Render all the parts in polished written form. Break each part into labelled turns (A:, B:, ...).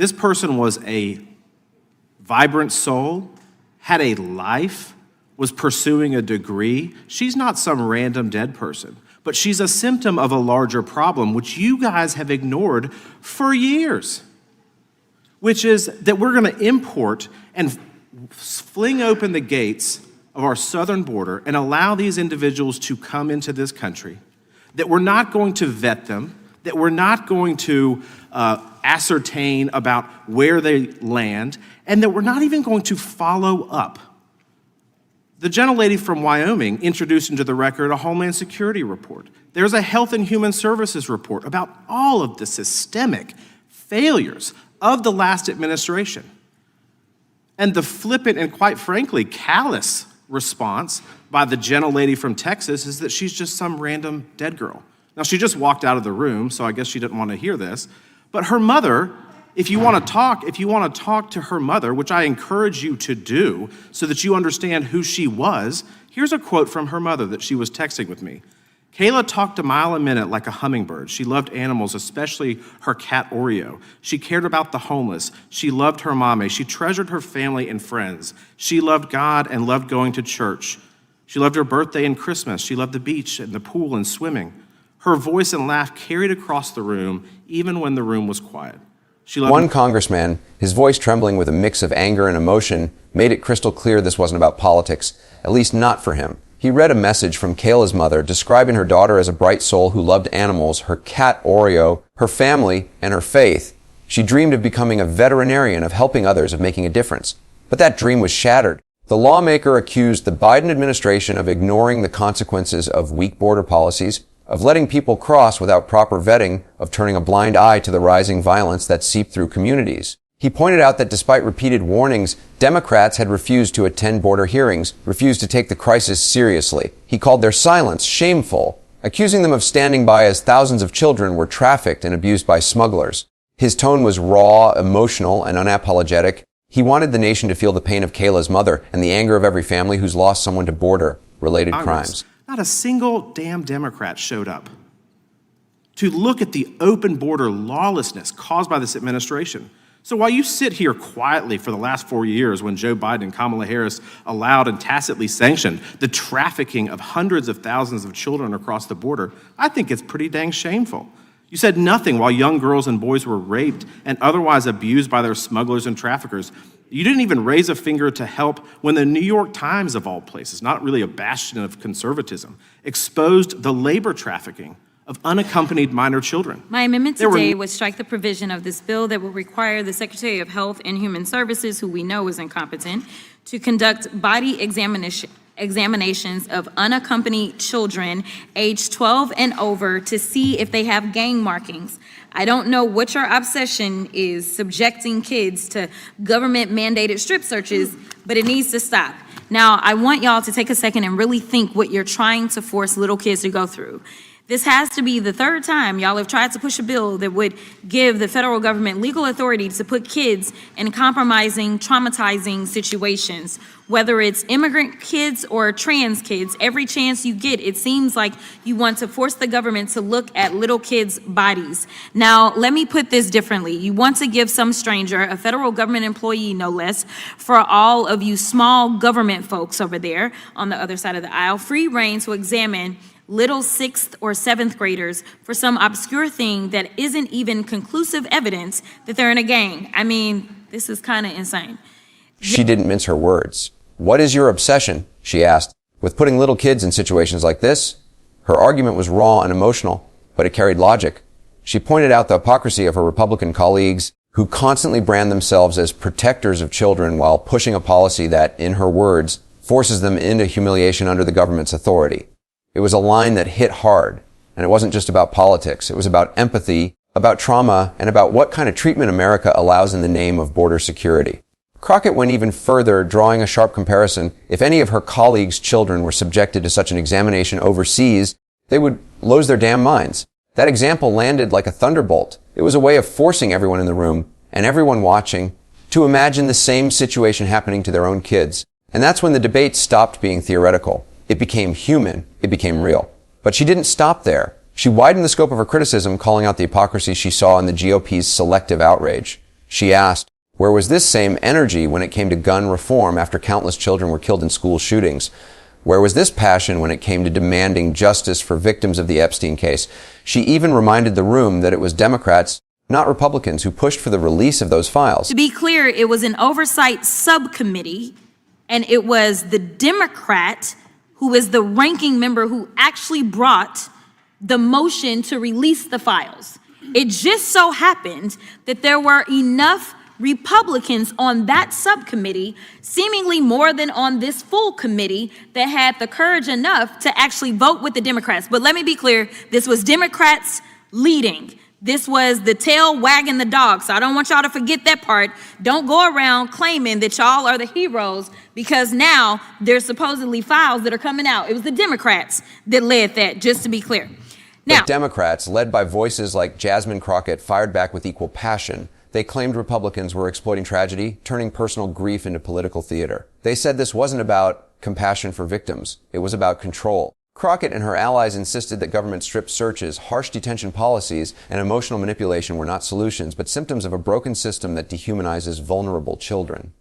A: This person was a vibrant soul, had a life, was pursuing a degree. She's not some random dead person, but she's a symptom of a larger problem, which you guys have ignored for years, which is that we're going to import and fling open the gates of our southern border and allow these individuals to come into this country, that we're not going to vet them, that we're not going to ascertain about where they land, and that we're not even going to follow up. The gentlelady from Wyoming introduced into the record a Homeland Security report. There's a Health and Human Services report about all of the systemic failures of the last administration. And the flippant and, quite frankly, callous response by the gentlelady from Texas is that she's just some random dead girl. Now, she just walked out of the room, so I guess she didn't want to hear this. But her mother, if you want to talk to her mother, which I encourage you to do so that you understand who she was, here's a quote from her mother that she was texting with me. Kayla talked a mile a minute like a hummingbird. She loved animals, especially her cat Oreo. She cared about the homeless. She loved her mommy. She treasured her family and friends. She loved God and loved going to church. She loved her birthday and Christmas. She loved the beach and the pool and swimming. Her voice and laugh carried across the room, even when the room was quiet.
B: One congressman, his voice trembling with a mix of anger and emotion, made it crystal clear this wasn't about politics, at least not for him. He read a message from Kayla's mother describing her daughter as a bright soul who loved animals, her cat Oreo, her family, and her faith. She dreamed of becoming a veterinarian, of helping others, of making a difference. But that dream was shattered. The lawmaker accused the Biden administration of ignoring the consequences of weak border policies, of letting people cross without proper vetting, of turning a blind eye to the rising violence that seeped through communities. He pointed out that despite repeated warnings, Democrats had refused to attend border hearings, refused to take the crisis seriously. He called their silence shameful, accusing them of standing by as thousands of children were trafficked and abused by smugglers. His tone was raw, emotional, and unapologetic. He wanted the nation to feel the pain of Kayla's mother and the anger of every family who's lost someone to border-related crimes.
A: Not a single damn Democrat showed up to look at the open border lawlessness caused by this administration. So while you sit here quietly for the last 4 years when Joe Biden and Kamala Harris allowed and tacitly sanctioned the trafficking of hundreds of thousands of children across the border, I think it's pretty dang shameful. You said nothing while young girls and boys were raped and otherwise abused by their smugglers and traffickers. You didn't even raise a finger to help when the New York Times, of all places, not really a bastion of conservatism, exposed the labor trafficking of unaccompanied minor children.
C: My amendment today would strike the provision of this bill that would require the Secretary of Health and Human Services, who we know is incompetent, to conduct body examinations of unaccompanied children aged 12 and over to see if they have gang markings. I don't know what your obsession is, subjecting kids to government-mandated strip searches, but it needs to stop. Now, I want y'all to take a second and really think what you're trying to force little kids to go through. This has to be the third time y'all have tried to push a bill that would give the federal government legal authority to put kids in compromising, traumatizing situations. Whether it's immigrant kids or trans kids, every chance you get, it seems like you want to force the government to look at little kids' bodies. Now, let me put this differently. You want to give some stranger, a federal government employee no less, for all of you small government folks over there on the other side of the aisle, free reign to examine little 6th or 7th graders for some obscure thing that isn't even conclusive evidence that they're in a gang. I mean, this is kind of insane.
B: She didn't mince her words. What is your obsession, she asked, with putting little kids in situations like this? Her argument was raw and emotional, but it carried logic. She pointed out the hypocrisy of her Republican colleagues who constantly brand themselves as protectors of children while pushing a policy that, in her words, forces them into humiliation under the government's authority. It was a line that hit hard, and it wasn't just about politics. It was about empathy, about trauma, and about what kind of treatment America allows in the name of border security. Crockett went even further, drawing a sharp comparison. If any of her colleagues' children were subjected to such an examination overseas, they would lose their damn minds. That example landed like a thunderbolt. It was a way of forcing everyone in the room, and everyone watching, to imagine the same situation happening to their own kids. And that's when the debate stopped being theoretical. It became human. It became real. But she didn't stop there. She widened the scope of her criticism, calling out the hypocrisy she saw in the GOP's selective outrage. She asked, where was this same energy when it came to gun reform after countless children were killed in school shootings? Where was this passion when it came to demanding justice for victims of the Epstein case? She even reminded the room that it was Democrats, not Republicans, who pushed for the release of those files.
C: To be clear, it was an oversight subcommittee, and it was the Democrat who is the ranking member who actually brought the motion to release the files. It just so happened that there were enough Republicans on that subcommittee, seemingly more than on this full committee, that had the courage enough to actually vote with the Democrats. But let me be clear, this was Democrats leading. This was the tail wagging the dog, so I don't want y'all to forget that part. Don't go around claiming that y'all are the heroes because now there's supposedly files that are coming out. It was the Democrats that led that, just to be clear. Now,
B: but Democrats, led by voices like Jasmine Crockett, fired back with equal passion. They claimed Republicans were exploiting tragedy, turning personal grief into political theater. They said this wasn't about compassion for victims. It was about control. Crockett and her allies insisted that government strip searches, harsh detention policies, and emotional manipulation were not solutions, but symptoms of a broken system that dehumanizes vulnerable children.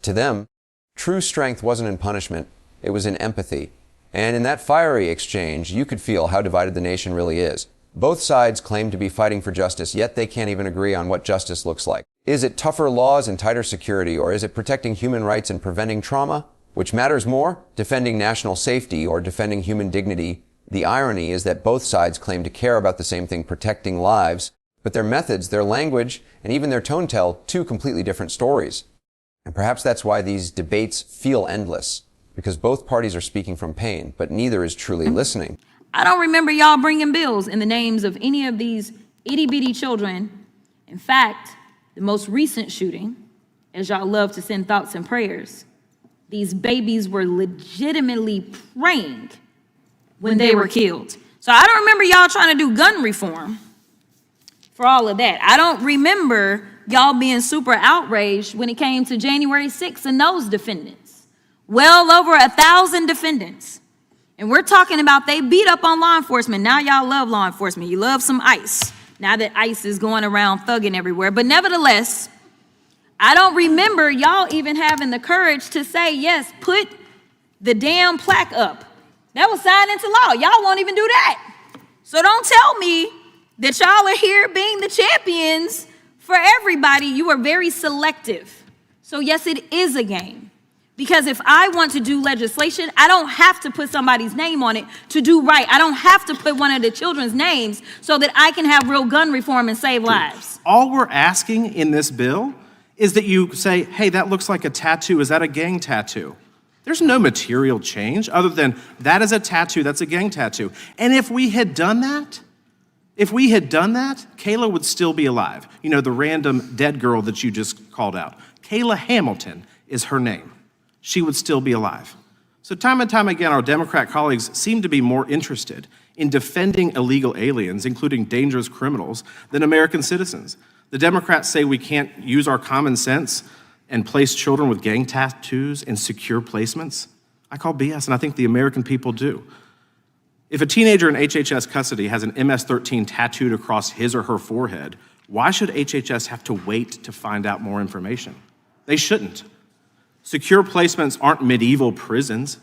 B: To them, true strength wasn't in punishment, it was in empathy. And in that fiery exchange, you could feel how divided the nation really is. Both sides claim to be fighting for justice, yet they can't even agree on what justice looks like. Is it tougher laws and tighter security, or is it protecting human rights and preventing trauma? Which matters more, defending national safety or defending human dignity? The irony is that both sides claim to care about the same thing, protecting lives, but their methods, their language, and even their tone tell two completely different stories. And perhaps that's why these debates feel endless, because both parties are speaking from pain, but neither is truly listening.
C: I don't remember y'all bringing bills in the names of any of these itty-bitty children. In fact, the most recent shooting, as y'all love to send thoughts and prayers, these babies were legitimately praying when they were killed. So I don't remember y'all trying to do gun reform for all of that. I don't remember y'all being super outraged when it came to January 6th and those defendants. Well over 1,000 defendants. And we're talking about they beat up on law enforcement. Now y'all love law enforcement. You love some ICE. Now that ICE is going around thugging everywhere. But nevertheless, I don't remember y'all even having the courage to say, yes, put the damn plaque up. That was signed into law. Y'all won't even do that. So don't tell me that y'all are here being the champions for everybody. You are very selective. So yes, it is a game. Because if I want to do legislation, I don't have to put somebody's name on it to do right. I don't have to put one of the children's names so that I can have real gun reform and save lives.
A: All we're asking in this bill is that you say, hey, that looks like a tattoo. Is that a gang tattoo? There's no material change other than that is a tattoo, that's a gang tattoo. And if we had done that, Kayla would still be alive. You know, the random dead girl that you just called out. Kayla Hamilton is her name. She would still be alive. So time and time again, our Democrat colleagues seem to be more interested in defending illegal aliens, including dangerous criminals, than American citizens. The Democrats say we can't use our common sense and place children with gang tattoos in secure placements. I call BS, and I think the American people do. If a teenager in HHS custody has an MS-13 tattooed across his or her forehead, why should HHS have to wait to find out more information? They shouldn't. Secure placements aren't medieval prisons,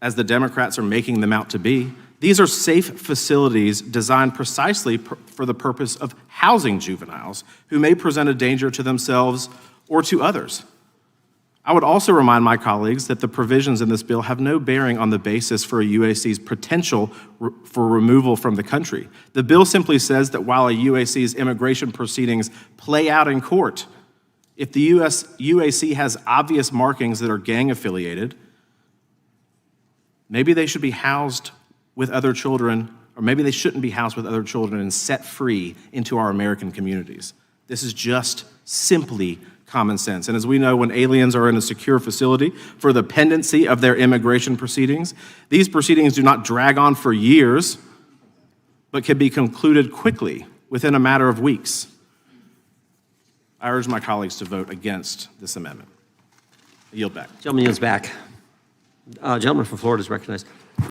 A: as the Democrats are making them out to be. These are safe facilities designed precisely for the purpose of housing juveniles who may present a danger to themselves or to others. I would also remind my colleagues that the provisions in this bill have no bearing on the basis for a UAC's potential for removal from the country. The bill simply says that while a UAC's immigration proceedings play out in court, if the UAC has obvious markings that are gang affiliated, maybe they should be housed with other children, or maybe they shouldn't be housed with other children and set free into our American communities. This is just simply common sense. And as we know, when aliens are in a secure facility for the pendency of their immigration proceedings, these proceedings do not drag on for years, but can be concluded quickly within a matter of weeks. I urge my colleagues to vote against this amendment. I yield back.
D: Gentleman yields back. Gentleman from Florida is recognized.